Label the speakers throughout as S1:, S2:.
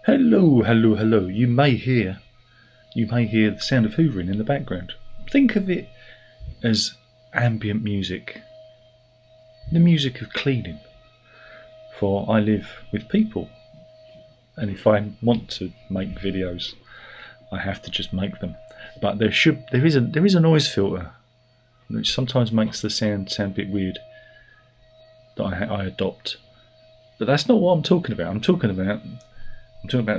S1: Hello, hello, hello. You may hear the sound of hoovering in the background. Think of it as ambient music, the music of cleaning. For I live with people, and if I want to make videos, I have to just make them. But there is a noise filter which sometimes makes the sound a bit weird that I adopt. But that's not what I'm talking about. I'm talking about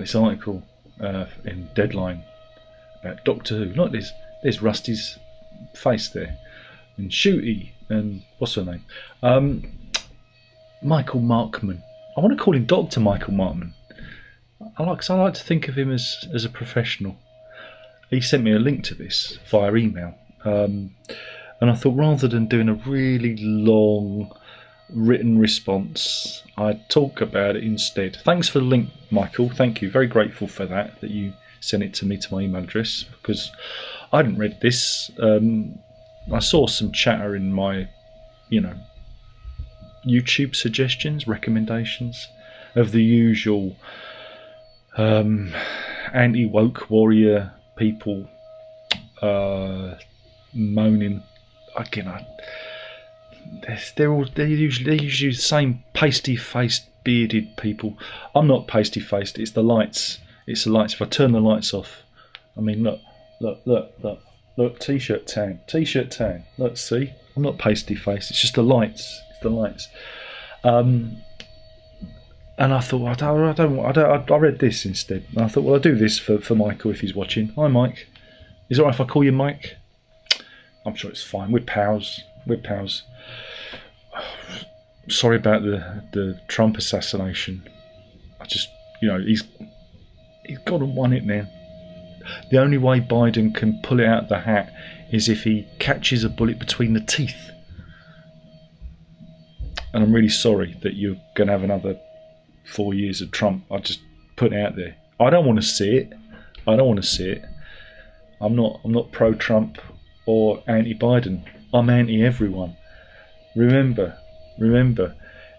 S1: this article in Deadline about Doctor Who. Look, there's Rusty's face there, and Shooty, and what's her name? Michael Markman. I want to call him Doctor Michael Markman. I like to think of him as a professional. He sent me a link to this via email, and I thought rather than doing a really long written response, I'd talk about it instead. Thanks for the link, Michael. Thank you. Very grateful for that you sent it to me to my email address, because I hadn't read this. I saw some chatter in my, YouTube suggestions, recommendations of the usual anti-woke warrior people moaning. Again, they're usually the same pasty-faced, bearded people. I'm not pasty-faced. It's the lights. It's the lights. If I turn the lights off, I mean, look. T-shirt tan. Look, see, I'm not pasty-faced. It's just the lights. It's the lights. And I thought, I read this instead. And I thought, well, I'll do this for Michael if he's watching. Hi, Mike. Is it alright if I call you Mike? I'm sure it's fine. We're pals. Sorry about the Trump assassination. I just, he's gone and won it now. The only way Biden can pull it out of the hat is if he catches a bullet between the teeth. And I'm really sorry that you're going to have another 4 years of Trump. I just put it out there. I don't want to see it. I'm not pro-Trump or anti-Biden. I'm anti-everyone. Remember,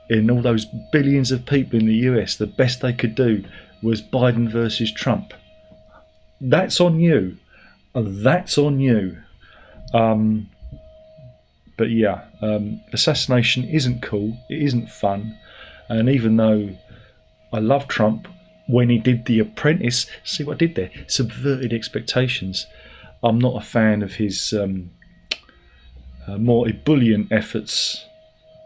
S1: in all those billions of people in the US, the best they could do was Biden versus Trump. That's on you. But yeah, assassination isn't cool. It isn't fun. And even though I love Trump, when he did The Apprentice, see what I did there? Subverted expectations. I'm not a fan of his more ebullient efforts.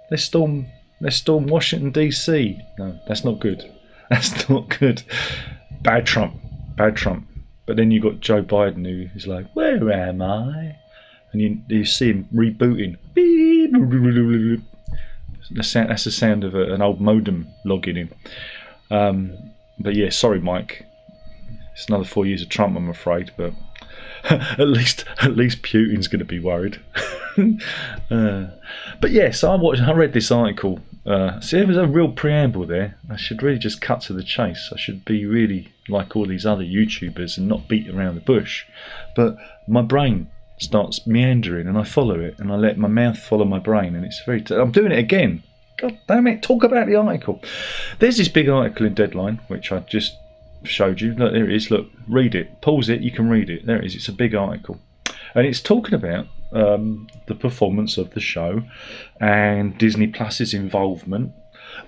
S1: Let's storm Washington DC. No, that's not good. That's not good. Bad Trump. But then you got Joe Biden, who is like, "Where am I?" And you see him rebooting. That's the sound of an old modem logging in. But yeah, sorry, Mike. It's another 4 years of Trump, I'm afraid. But at least Putin's going to be worried. But yes, I read this article. See, there was a real preamble there. I should really just cut to the chase. I should be really like all these other YouTubers and not beat around the bush. But my brain starts meandering, and I follow it, and I let my mouth follow my brain, and it's I'm doing it again. God damn it! Talk about the article. There's this big article in Deadline, which I just showed you. Look, there it is. Look, read it. Pause it. You can read it. There it is. It's a big article, and it's talking about the performance of the show and Disney Plus's involvement,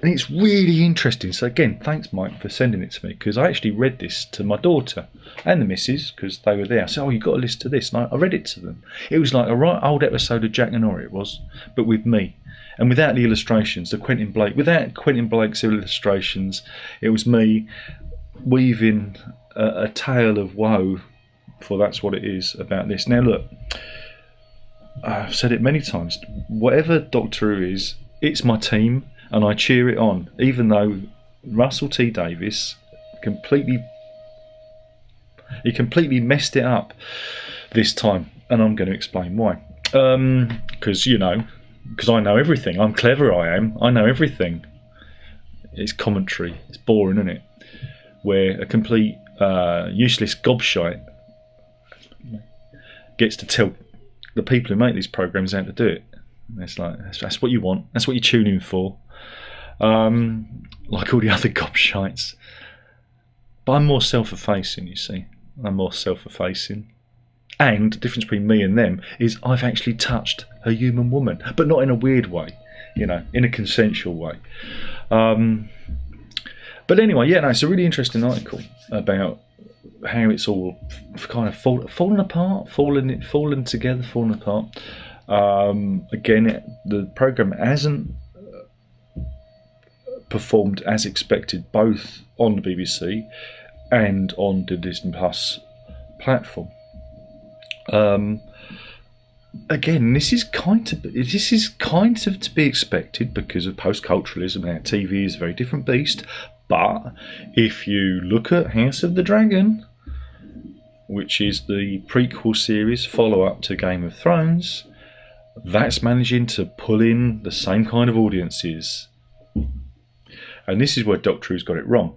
S1: and it's really interesting. So again, thanks, Mike, for sending it to me, because I actually read this to my daughter and the missus because they were there. I said, "Oh, you've got to listen to this," and I read it to them. It was like a right old episode of Jack and Nora, it was, but with me. And without the illustrations, without Quentin Blake's illustrations, it was me weaving a tale of woe, for that's what it is, about this. Now look, I've said it many times, whatever Doctor Who is, it's my team, and I cheer it on, even though Russell T Davies completely messed it up this time, and I'm going to explain why. Because I know everything. I'm clever, I am. I know everything. It's commentary. It's boring, isn't it? Where a complete useless gobshite gets to tell the people who make these programs how to do it. And it's like, that's what you want. That's what you tune in for. Like all the other gobshites. But I'm more self-effacing, you see. I'm more self-effacing. And the difference between me and them is I've actually touched a human woman, but not in a weird way, you know, in a consensual way. But anyway, yeah, no, it's a really interesting article about how it's all kind of fallen apart, fallen together, fallen apart. Again, the program hasn't performed as expected, both on the BBC and on the Disney Plus platform. Again, this is kind of to be expected because of post-culturalism. Now, TV is a very different beast. But if you look at House of the Dragon, which is the prequel series follow-up to Game of Thrones, that's managing to pull in the same kind of audiences. And this is where Doctor Who's got it wrong.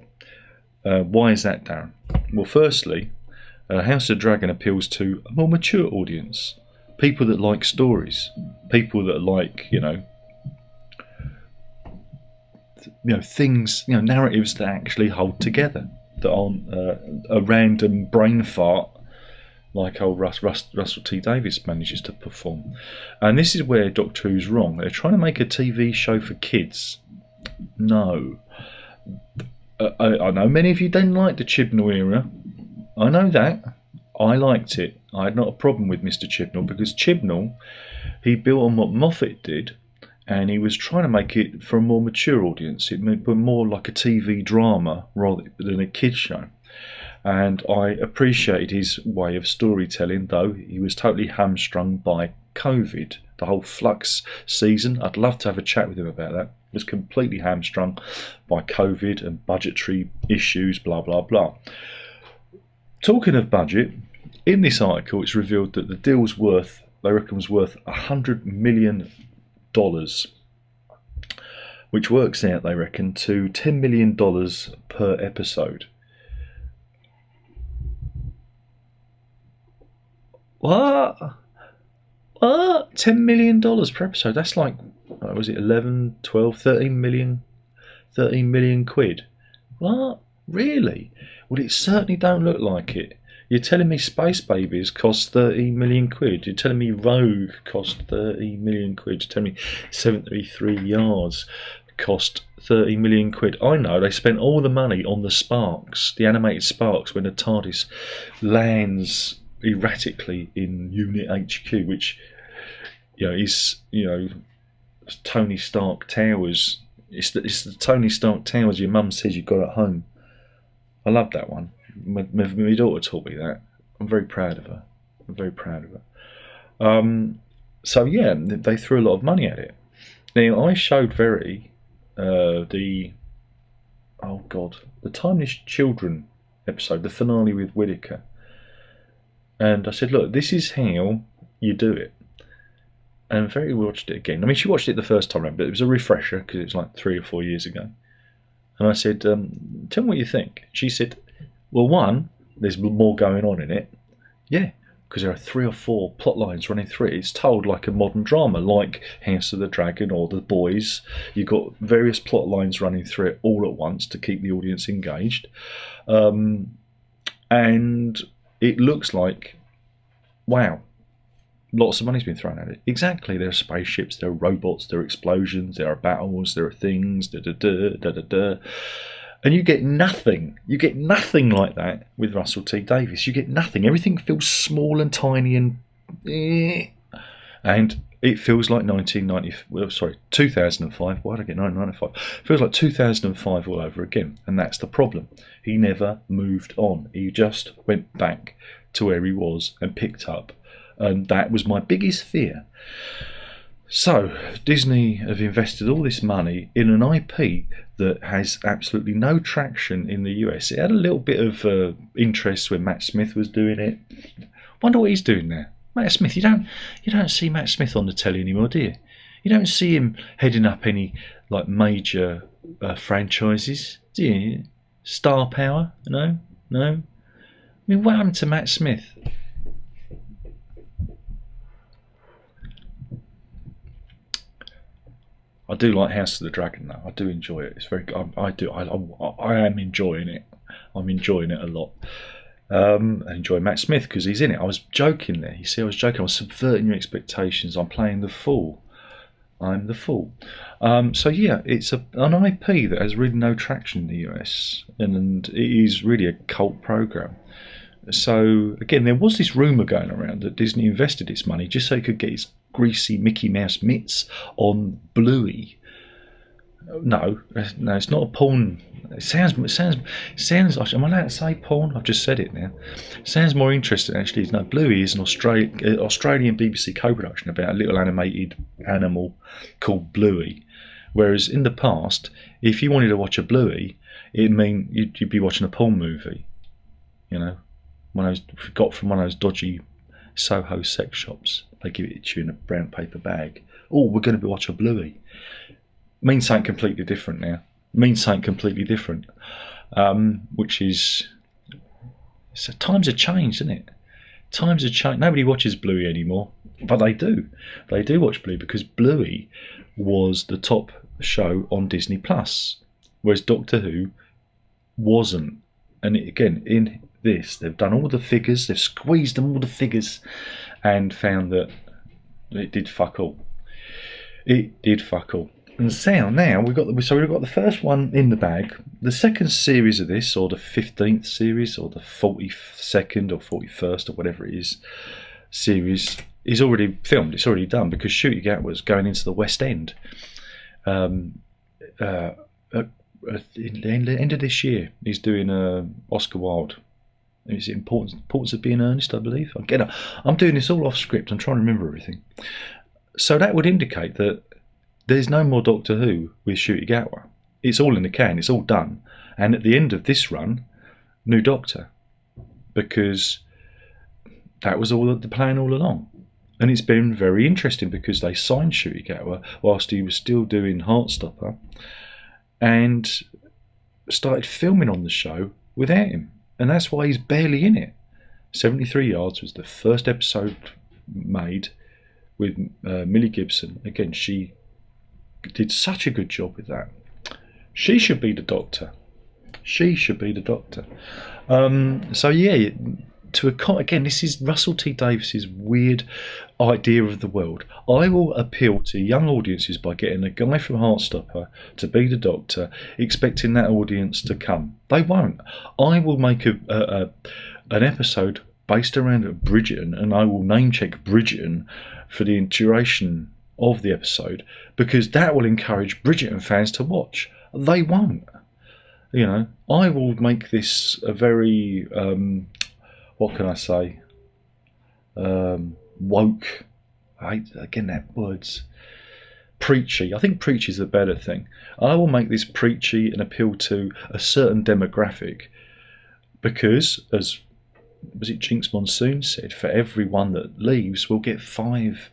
S1: Why is that, Darren? Well, firstly, House of the Dragon appeals to a more mature audience. People that like stories. People that like, things, narratives that actually hold together, that aren't a random brain fart like old Russell T Davies manages to perform. And this is where Doctor Who's wrong. They're trying to make a TV show for kids. No. I know many of you don't like the Chibnall era. I know that. I liked it. I had not a problem with Mr. Chibnall, because Chibnall, he built on what Moffat did, and he was trying to make it for a more mature audience. It made more like a TV drama rather than a kids show. And I appreciated his way of storytelling, though he was totally hamstrung by COVID. The whole Flux season, I'd love to have a chat with him about that. Was completely hamstrung by COVID and budgetary issues, blah, blah, blah. Talking of budget, in this article it's revealed that the deal's worth, they reckon, was worth $100 million, which works out, they reckon, to $10 million per episode. What? $10 million per episode? That's like, was it 11, 12, 13 million? 13 million quid? What? Really? Well, it certainly don't look like it. You're telling me Space Babies cost 13 million quid. You're telling me Rogue cost 13 million quid. You're telling me 73 Yards cost 30 million quid. I know they spent all the money on the sparks, the animated sparks, when the TARDIS lands erratically in Unit HQ, which is Tony Stark Towers. It's the Tony Stark Towers your mum says you got at home. I love that one. My daughter taught me that. I'm very proud of her. So yeah, they threw a lot of money at it. Now I showed Verity the Timeless Children episode, the finale with Whittaker, and I said, look, this is how you do it. And Verity watched it again. I mean, she watched it the first time around, but it was a refresher because it was like 3 or 4 years ago. And I said, tell me what you think. She said, well, one, there's more going on in it. Yeah, because there are 3 or 4 plot lines running through it. It's told like a modern drama, like House of the Dragon or The Boys. You've got various plot lines running through it all at once to keep the audience engaged. And it looks like, wow, lots of money's been thrown at it. Exactly, there are spaceships, there are robots, there are explosions, there are battles, there are things, and you get nothing. You get nothing like that with Russell T Davies. You get nothing. Everything feels small and tiny and it feels like 2005. Why did I get 1995? It feels like 2005 all over again, and that's the problem. He never moved on. He just went back to where he was and picked up. And that was my biggest fear. So Disney have invested all this money in an IP that has absolutely no traction in the US. It had a little bit of interest when Matt Smith was doing it. Wonder what he's doing now. Matt Smith, you don't see Matt Smith on the telly anymore, do you? You don't see him heading up any like major franchises, do you? Star power? No. I mean, what happened to Matt Smith? I do like House of the Dragon though. I do enjoy it. It's very good. I am enjoying it. I'm enjoying it a lot. I enjoy Matt Smith because he's in it. I was joking there. You see, I was joking. I was subverting your expectations. I'm playing the fool. I'm the fool. So yeah, it's an IP that has really no traction in the US, and it is really a cult program. So again, there was this rumor going around that Disney invested its money just so it could get its greasy Mickey Mouse mitts on Bluey. No, it's not a porn. It sounds. Am I allowed to say porn? I've just said it now. It sounds more interesting actually. No, Bluey is an Australian BBC co-production about a little animated animal called Bluey. Whereas in the past, if you wanted to watch a Bluey, it'd mean you'd be watching a porn movie. You know, got from one of those dodgy Soho sex shops. They give it to you in a brown paper bag. Oh, we're going to be watching a Bluey. Means something completely different now. Means something completely different. Which is... So times have changed, isn't it? Times have changed. Nobody watches Bluey anymore. But they do. They do watch Bluey because Bluey was the top show on Disney+. Whereas Doctor Who wasn't. And again, in this, they've done all the figures. They've squeezed them all the figures and found that it did fuck all. It did fuck all. And so now we've got the first one in the bag. The second series of this, or the 15th series, or the 42nd or 41st or whatever it is, series is already filmed. It's already done because Shooty Gatwa's going into the West End at the end of this year. He's doing Oscar Wilde. It's importance of being earnest, I believe. I'm doing this all off script. I'm trying to remember everything. So that would indicate that there's no more Doctor Who with Shooty Gatwa. It's all in the can. It's all done. And at the end of this run, new Doctor, because that was all the plan all along. And it's been very interesting because they signed Shooty Gatwa whilst he was still doing Heartstopper, and started filming on the show without him. And that's why he's barely in it. 73 Yards was the first episode made with Millie Gibson. Again, she did such a good job with that. She should be the Doctor. She should be the Doctor. So yeah, again, this is Russell T Davies's weird idea of the world. I will appeal to young audiences by getting a guy from Heartstopper to be the Doctor, expecting that audience to come. They won't. I will make an episode based around Bridgerton, and I will name check Bridgerton for the duration of the episode, because that will encourage Bridgerton fans to watch. They won't. You know, I will make this a very what can I say? Woke. I hate again that words. Preachy. I think preachy is a better thing. I will make this preachy and appeal to a certain demographic, because, as was it Jinx Monsoon said, for every one that leaves, we'll get 5.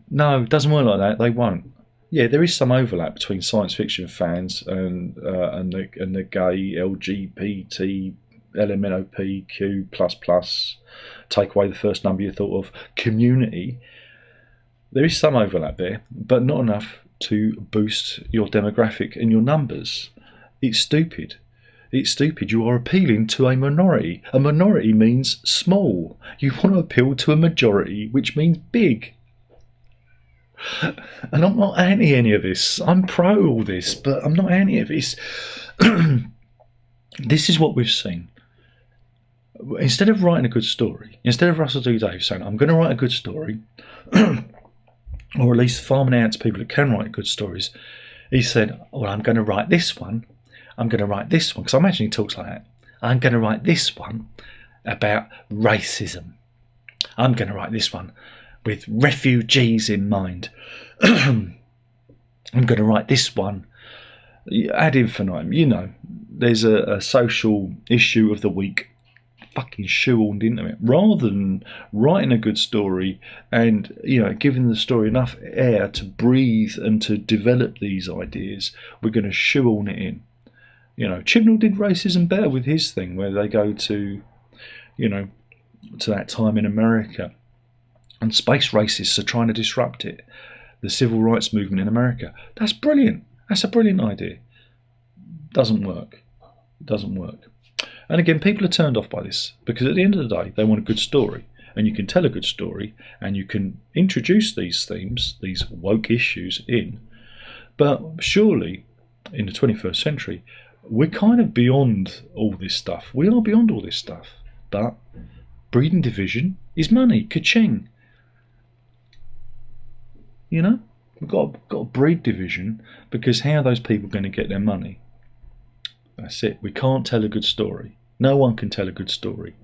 S1: No, it doesn't work like that. They won't. Yeah, there is some overlap between science fiction fans and the gay LGBT LMNOPQ++, take away the first number you thought of, community. There is some overlap there, but not enough to boost your demographic and your numbers. It's stupid. It's stupid. You are appealing to a minority. A minority means small. You want to appeal to a majority, which means big. And I'm not anti any of this. I'm pro all this, but I'm not anti of this. This is what we've seen. Instead of writing a good story, instead of Russell T Davies saying, I'm going to write a good story, or at least farming out to people that can write good stories, he said, well, I'm going to write this one. I'm going to write this one, because I imagine he talks like that. I'm going to write this one about racism. I'm going to write this one with refugees in mind. I'm going to write this one ad infinitum. You know, there's a social issue of the week fucking shoehorned into it, rather than writing a good story and, you know, giving the story enough air to breathe and to develop these ideas. We're going to shoehorn it in. You know, Chibnall did racism better with his thing, where they go to, you know, to that time in America, and space racists are trying to disrupt it, the civil rights movement in America. That's brilliant. That's a brilliant idea. Doesn't work. Doesn't work. And again, people are turned off by this because at the end of the day, they want a good story. And you can tell a good story and you can introduce these themes, these woke issues in. But surely, in the 21st century, we're kind of beyond all this stuff. We are beyond all this stuff. But breeding division is money. Ka-ching. You know? We've got a breed division because how are those people going to get their money? That's it. We can't tell a good story. No one can tell a good story.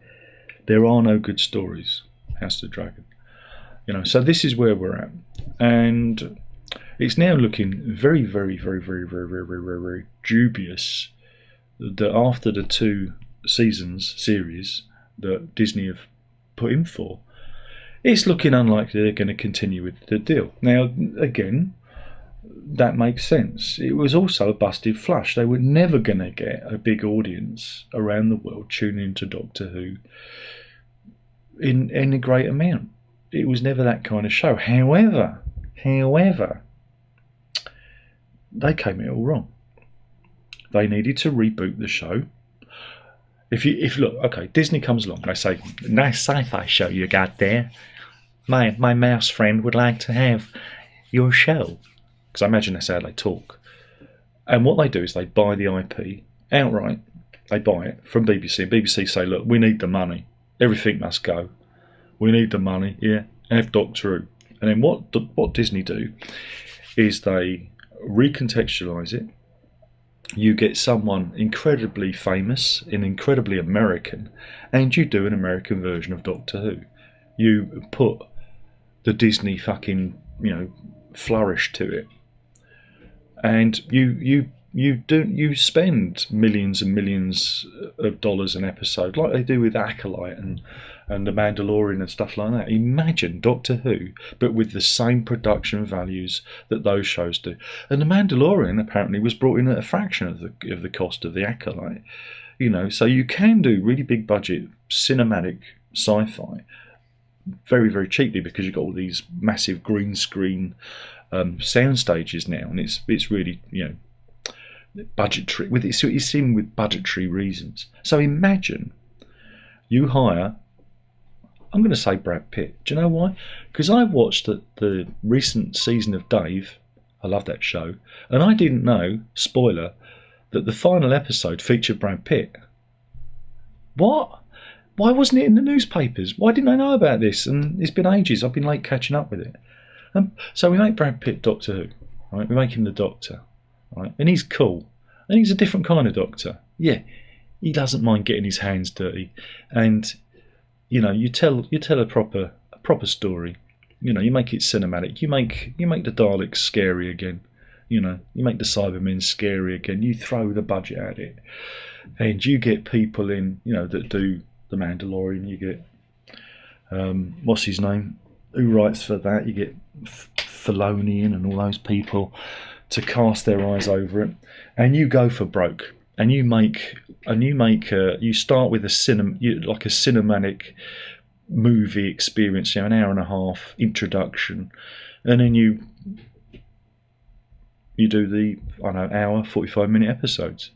S1: There are no good stories. House of the Dragon. You know, so this is where we're at. And it's now looking very, very, very, very, very, very, very, very, very dubious that after the 2 seasons series that Disney have put in for, it's looking unlikely they're going to continue with the deal. Now, again, that makes sense. It was also a busted flush. They were never going to get a big audience around the world tuning into Doctor Who in any great amount. It was never that kind of show. However, they came it all wrong. They needed to reboot the show. If look, okay, Disney comes along, they say, nice sci-fi show you got there. My mouse friend would like to have your show. Because I imagine that's how they talk. And what they do is they buy the IP outright. They buy it from BBC. BBC say, look, we need the money. Everything must go. We need the money, yeah. Have Doctor Who. And then what Disney do is they recontextualise it. You get someone incredibly famous and incredibly American, and you do an American version of Doctor Who. You put the Disney fucking, flourish to it, and you spend millions and millions of dollars an episode, like they do with Acolyte and The Mandalorian and stuff like that. Imagine Doctor Who, but with the same production values that those shows do. And The Mandalorian apparently was brought in at a fraction of the cost of the Acolyte. So you can do really big budget cinematic sci-fi very, very cheaply because you've got all these massive green screen sound stages now, and it's really budgetary. It's in with budgetary reasons. So imagine you hire, I'm going to say Brad Pitt. Do you know why? Because I watched the recent season of Dave. I love that show, and I didn't know, spoiler, that the final episode featured Brad Pitt. What? Why wasn't it in the newspapers? Why didn't I know about this? And it's been ages. I've been late catching up with it. So we make Brad Pitt Doctor Who. Right? We make him the Doctor. Right? And he's cool. And he's a different kind of Doctor. Yeah, he doesn't mind getting his hands dirty. And you tell a proper story. You make it cinematic. You make the Daleks scary again. You make the Cybermen scary again. You throw the budget at it, and you get people in that do The Mandalorian. You get what's his name? Who writes for that? You get Filoni and all those people to cast their eyes over it, and you go for broke. And you start with a cinematic movie experience, an hour and a half introduction, and then you do the hour 45-minute episodes.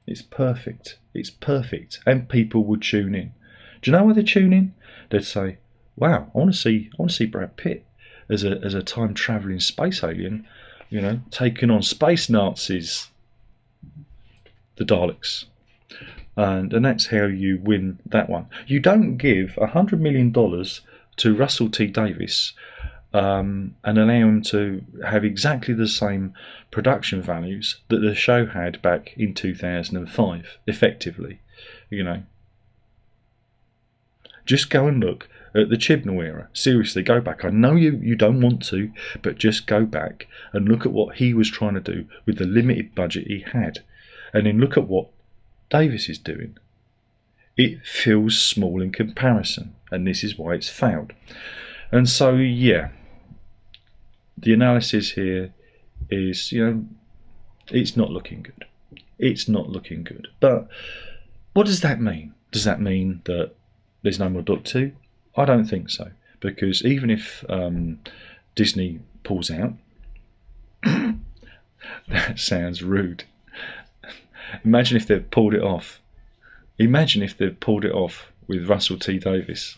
S1: It's perfect. It's perfect, and people would tune in. Do you know why they tune in? They'd say, "Wow, I want to see Brad Pitt as a time traveling space alien, taking on space Nazis, the Daleks." And that's how you win that one. You don't give $100 million to Russell T Davies and allow him to have exactly the same production values that the show had back in 2005, effectively. Just go and look at the Chibnall era. Seriously, go back. I know you don't want to, but just go back and look at what he was trying to do with the limited budget he had. And then look at what Davis is doing. It feels small in comparison, and this is why it's failed. And so, yeah, the analysis here is, it's not looking good. It's not looking good. But what does that mean? Does that mean that there's no more Doctor Who? I don't think so, because even if Disney pulls out, that sounds rude. Imagine if they'd pulled it off. Imagine if they'd pulled it off with Russell T Davies.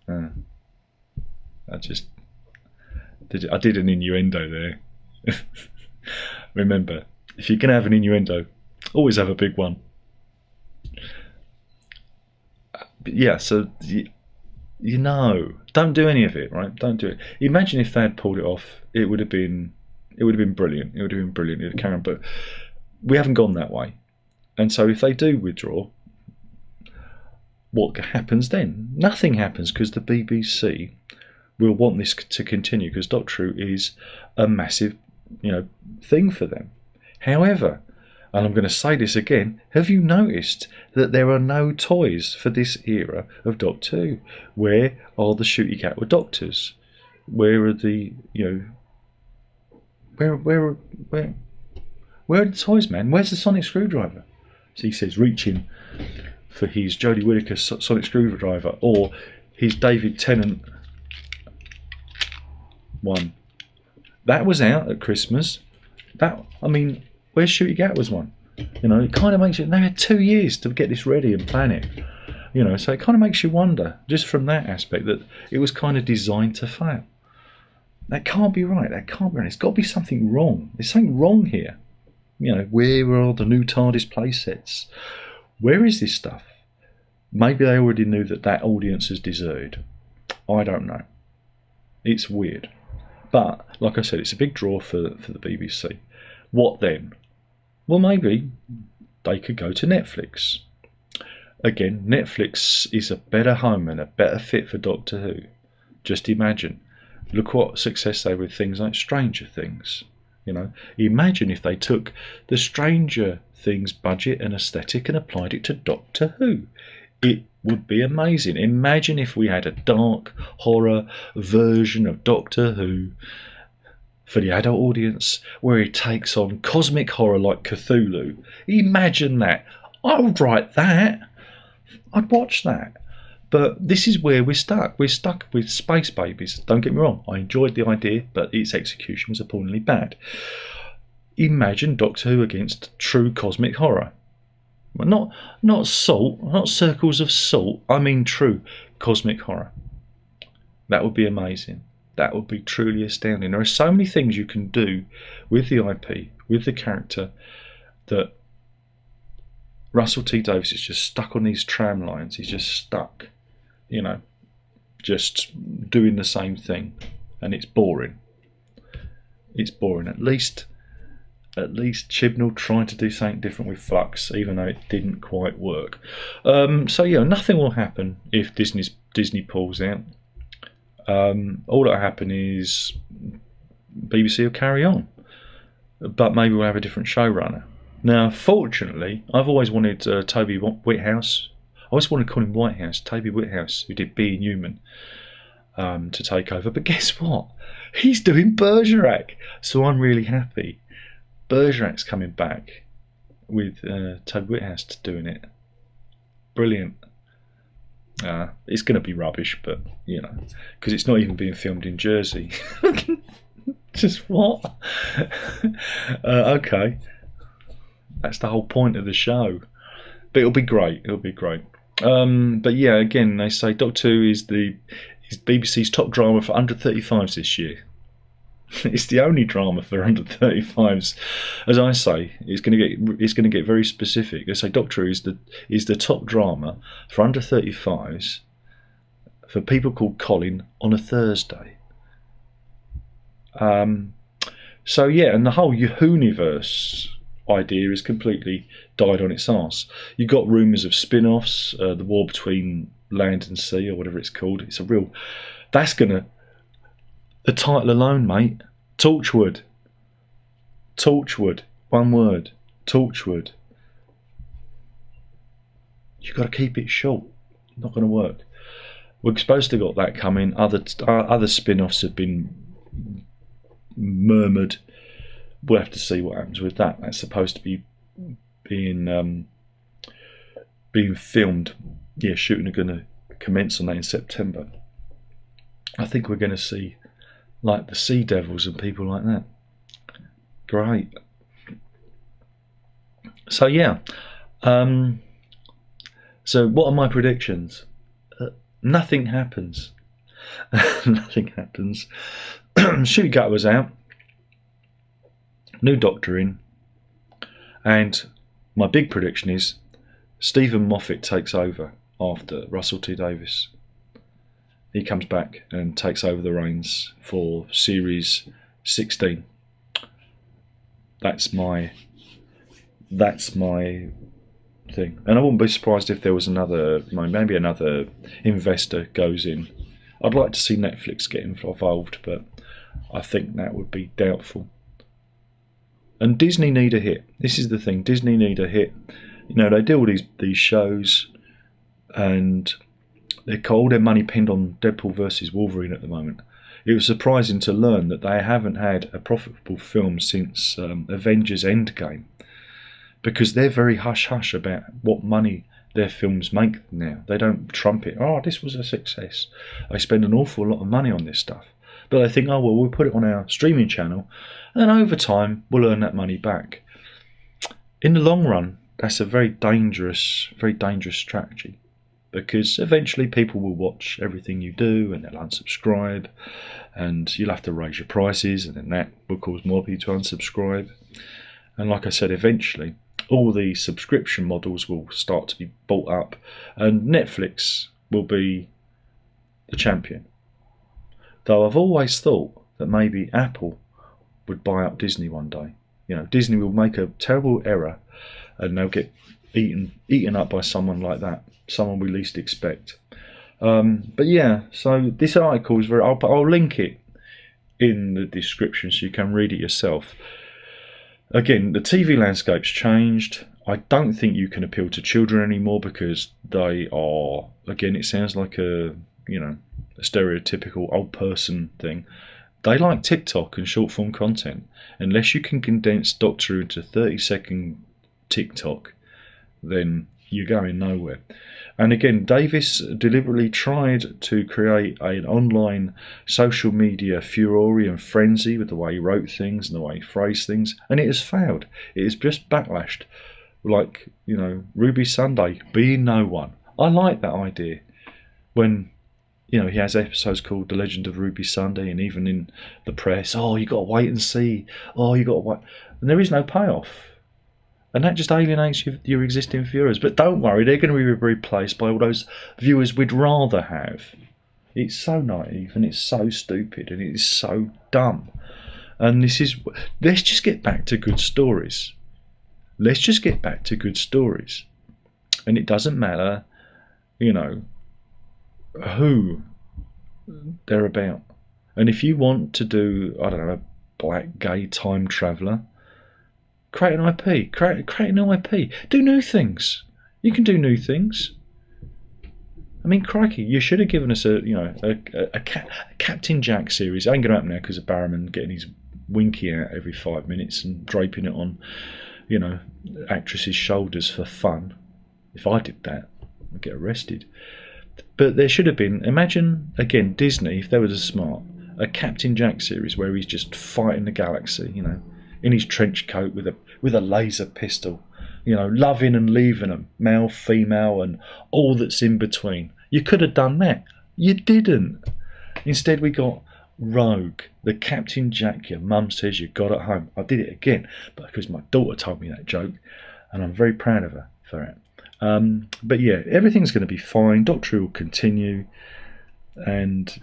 S1: I did an innuendo there. Remember, if you're going to have an innuendo, always have a big one. But yeah, so you know, don't do any of it, right? Don't do it. Imagine if they had pulled it off. It would have been brilliant. It would have been brilliant. It would have carried on, but we haven't gone that way. And so if they do withdraw, what happens then? Nothing happens, because the BBC will want this to continue, because Doctor Who is a massive, thing for them. However, and I'm going to say this again, have you noticed that there are no toys for this era of Doctor Who? Where are the Shooty Gatwa Doctors? Where are the, where are the toys, man? Where's the sonic screwdriver? So he says reaching for his Jodie Whittaker sonic screwdriver, or his David Tennant one. That was out at Christmas. Where's Shooty Gatwa's one? It kind of makes you. They had 2 years to get this ready and plan it. So it kind of makes you wonder, just from that aspect, that it was kind of designed to fail. That can't be right. That can't be right. It's got to be something wrong. There's something wrong here. Where are the new TARDIS playsets? Where is this stuff? Maybe they already knew that audience has deserted. I don't know. It's weird. But, like I said, it's a big draw for the BBC. What then? Well, maybe they could go to Netflix. Again, Netflix is a better home and a better fit for Doctor Who. Just imagine. Look what success they had with things like Stranger Things. Imagine if they took the Stranger Things budget and aesthetic and applied it to Doctor Who. It would be amazing. Imagine if we had a dark horror version of Doctor Who for the adult audience, where he takes on cosmic horror like Cthulhu. Imagine that. I would write that. I'd watch that. But this is where we're stuck. We're stuck with Space Babies. Don't get me wrong, I enjoyed the idea, but its execution was appallingly bad. Imagine Doctor Who against true cosmic horror. Not salt, not circles of salt. I mean true cosmic horror. That would be amazing. That would be truly astounding. There are so many things you can do with the IP, with the character, that Russell T Davies is just stuck on these tram lines. He's just stuck, just doing the same thing, and it's boring. It's boring. At least Chibnall tried to do something different with Flux, even though it didn't quite work. So yeah, nothing will happen if Disney pulls out. All that'll happen is BBC will carry on, but maybe we'll have a different showrunner. Now, fortunately, I've always wanted Toby Whithouse. I always wanted to call him Whitehouse, Toby Whithouse, who did Being Human, to take over. But guess what? He's doing Bergerac, so I'm really happy. Bergerac's coming back with Toby Whithouse doing it. Brilliant. It's going to be rubbish, but because it's not even being filmed in Jersey. Just what? Okay, that's the whole point of the show. But it'll be great. It'll be great. But yeah, again, they say Doctor Who is BBC's top drama for under 35s this year. It's the only drama for under 35s. As I say, it's going to get very specific. They say Doctor Who is the top drama for under 35s for people called Colin on a Thursday. So yeah, and the whole Whoniverse idea has completely died on its arse. You got rumours of spin-offs, the war between land and sea, or whatever it's called. It's a real. That's gonna. The title alone, mate. Torchwood. Torchwood. One word. Torchwood. You've got to keep it short. Not going to work. We're supposed to have got that coming. Other spin-offs have been murmured. We'll have to see what happens with that. That's supposed to be being filmed. Yeah, shooting are going to commence on that in September. I think we're going to see like the Sea Devils and people like that. Great. So yeah. So what are my predictions? Nothing happens. Nothing happens. Shoot Gut was out. New Doctor in. And my big prediction is Stephen Moffat takes over after Russell T Davies. He comes back and takes over the reins for series 16. That's my thing. And I wouldn't be surprised if there was maybe another investor goes in. I'd like to see Netflix get involved, but I think that would be doubtful. And Disney need a hit. This is the thing. Disney need a hit. You know, they do all these shows, and they've got all their money pinned on Deadpool versus Wolverine at the moment. It was surprising to learn that they haven't had a profitable film since Avengers Endgame, because they're very hush-hush about what money their films make now. They don't trumpet, oh, this was a success. They spend an awful lot of money on this stuff. But they think, oh, well, we'll put it on our streaming channel, and then over time, we'll earn that money back. In the long run, that's a very dangerous strategy, because eventually people will watch everything you do and they'll unsubscribe, and you'll have to raise your prices, and then that will cause more people to unsubscribe. And like I said, eventually all the subscription models will start to be bought up, and Netflix will be the champion. Though I've always thought that maybe Apple would buy up Disney one day. You know, Disney will make a terrible error and they'll get eaten up by someone like that, someone we least expect. But yeah, so this article is very. I'll link it in the description so you can read it yourself. Again, the TV landscape's changed. I don't think you can appeal to children anymore, because they are, again, it sounds like a stereotypical old person thing. They like TikTok and short form content. Unless you can condense Doctor Who into 30-second TikTok, then you're going nowhere. And again, Davis deliberately tried to create an online social media furore and frenzy with the way he wrote things and the way he phrased things, and it has failed. It has just backlashed. Like, Ruby Sunday being no one. I like that idea. When, he has episodes called The Legend of Ruby Sunday, and even in the press, oh, you got to wait and see. Oh, you got to wait. And there is no payoff. And that just alienates your existing viewers. But don't worry, they're going to be replaced by all those viewers we'd rather have. It's so naive, and it's so stupid, and it's so dumb. And let's just get back to good stories. Let's just get back to good stories. And it doesn't matter, who they're about. And if you want to do, I don't know, a black gay time traveller, create an IP. Create an IP. Do new things. You can do new things. I mean, crikey, you should have given us a Captain Jack series. It ain't going to happen now because of Barrowman getting his winky out every 5 minutes and draping it on, actresses' shoulders for fun. If I did that, I'd get arrested. But there should have been, imagine, again, Disney, if they were smart, a Captain Jack series where he's just fighting the galaxy, in his trench coat with a laser pistol, loving and leaving them, male, female, and all that's in between. You could have done that. You didn't. Instead, we got Rogue, the Captain Jack your mum says you got at home. I did it again, but because my daughter told me that joke, and I'm very proud of her for it. But yeah, everything's going to be fine. Doctor Who will continue, and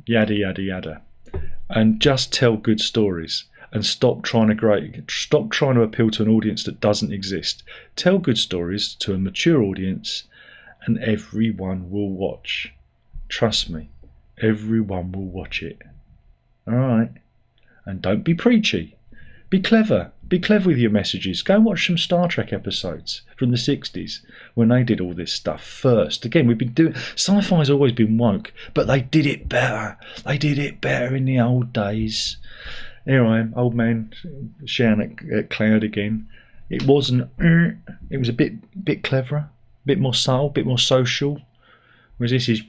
S1: yada yada yada. And just tell good stories, and stop trying to appeal to an audience that doesn't exist. Tell good stories to a mature audience, and everyone will watch. Trust me, everyone will watch it. All right, and don't be preachy. Be clever. Be clever with your messages. Go and watch some Star Trek episodes from the 60s when they did all this stuff first. Again, we've been doing... Sci-fi's always been woke, but they did it better. They did it better in the old days. Here I am, old man, shouting at Cloud again. It wasn't... It was a bit cleverer, a bit more subtle, a bit more social. Whereas this is...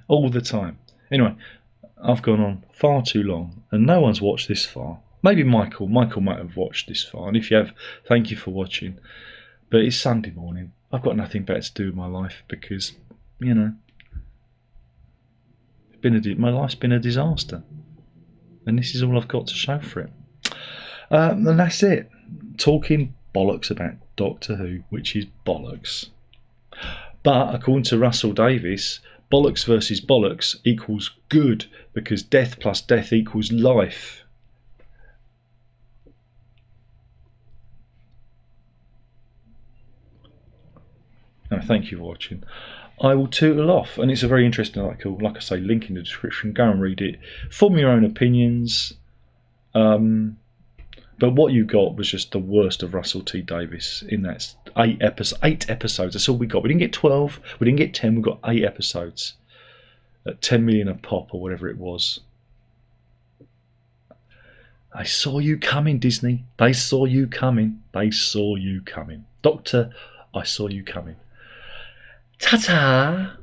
S1: all the time. Anyway, I've gone on far too long, and no one's watched this far. Maybe Michael. Michael might have watched this far, and if you have, thank you for watching. But it's Sunday morning. I've got nothing better to do with my life because, you know, my life's been a disaster, and this is all I've got to show for it. And that's it. Talking bollocks about Doctor Who, which is bollocks. But according to Russell Davies, bollocks versus bollocks equals good, because death plus death equals life. Now, thank you for watching. I will tootle off, and it's a very interesting article. Like I say, link in the description. Go and read it. Form your own opinions. But what you got was just the worst of Russell T Davies in that 8 episodes. That's all we got. We didn't get 12. We didn't get 10. We got 8 episodes at 10 million a pop or whatever it was. I saw you coming, Disney. They saw you coming. They saw you coming. Doctor, I saw you coming. Ta-ta!